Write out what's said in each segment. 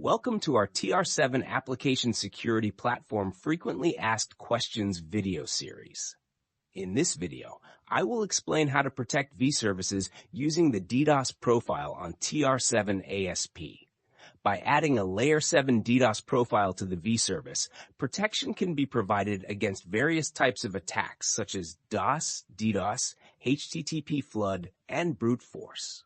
Welcome to our TR7 Application Security Platform Frequently Asked Questions video series. In this video, I will explain how to protect vServices using the DDoS profile on TR7 ASP. By adding a Layer 7 DDoS profile to the vService, protection can be provided against various types of attacks such as DOS, DDoS, HTTP flood, and brute force.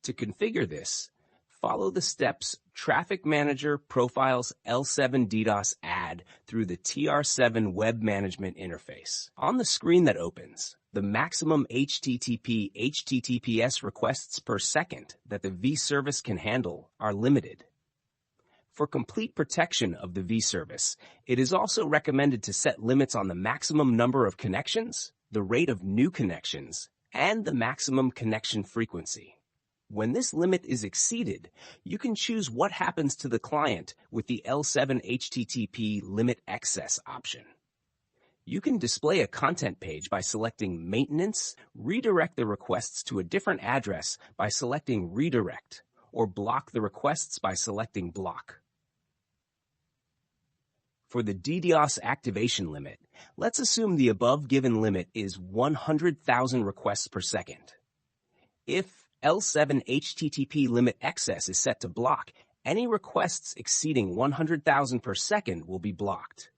To configure this, follow the steps Traffic Manager Profiles L7 DDoS add through the TR7 Web Management Interface. On the screen that opens, the maximum HTTP/HTTPS requests per second that the vService can handle are limited. For complete protection of the vService, it is also recommended to set limits on the maximum number of connections, the rate of new connections, and the maximum connection frequency. When this limit is exceeded, you can choose what happens to the client with the L7 HTTP Limit Excess option. You can display a content page by selecting Maintenance, redirect the requests to a different address by selecting Redirect, or block the requests by selecting Block. For the DDoS activation limit, let's assume the above given limit is 100,000 requests per second. If L7 HTTP Limit Excess is set to block, any requests exceeding 100,000 per second will be blocked.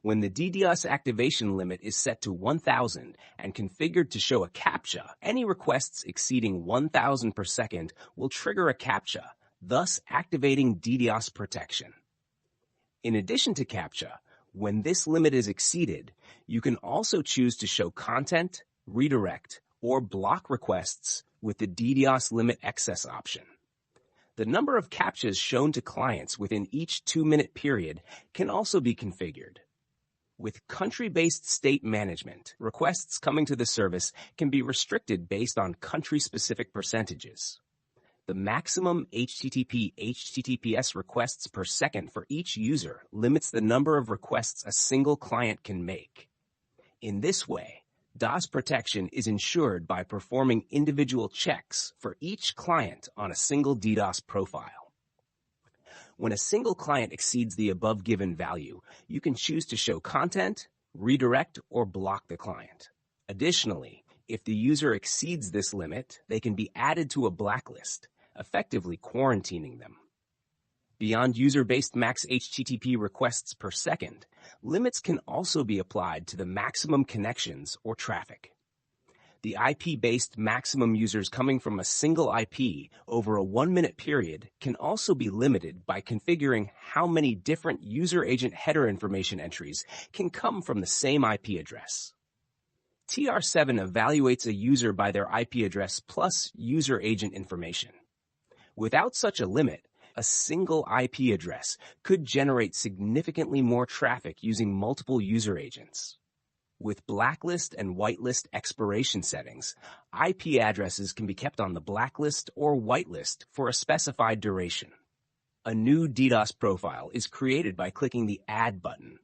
When the DDoS activation limit is set to 1,000 and configured to show a CAPTCHA, any requests exceeding 1,000 per second will trigger a CAPTCHA, thus activating DDoS protection. In addition to CAPTCHA, when this limit is exceeded, you can also choose to show content, redirect, or block requests with the DDoS Limit Excess option. The number of CAPTCHAs shown to clients within each 2-minute period can also be configured. With country-based state management, requests coming to the service can be restricted based on country-specific percentages. The maximum HTTP/HTTPS requests per second for each user limits the number of requests a single client can make. In this way, DOS protection is ensured by performing individual checks for each client on a single DDoS profile. When a single client exceeds the above given value, you can choose to show content, redirect, or block the client. Additionally, if the user exceeds this limit, they can be added to a blacklist, effectively quarantining them. Beyond user-based max HTTP requests per second, limits can also be applied to the maximum connections or traffic. The IP-based maximum users coming from a single IP over a 1-minute period can also be limited by configuring how many different user agent header information entries can come from the same IP address. TR7 evaluates a user by their IP address plus user agent information. Without such a limit, a single IP address could generate significantly more traffic using multiple user agents. With blacklist and whitelist expiration settings, IP addresses can be kept on the blacklist or whitelist for a specified duration. A new DDoS profile is created by clicking the Add button.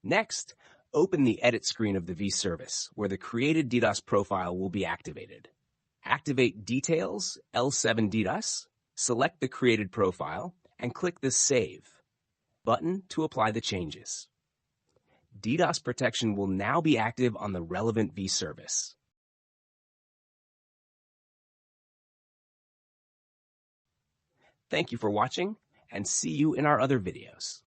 Next, open the Edit screen of the vService, where the created DDoS profile will be activated. Activate Details, L7 DDoS, select the created profile, and click the Save button to apply the changes. DDoS protection will now be active on the relevant vService. Thank you for watching, and see you in our other videos.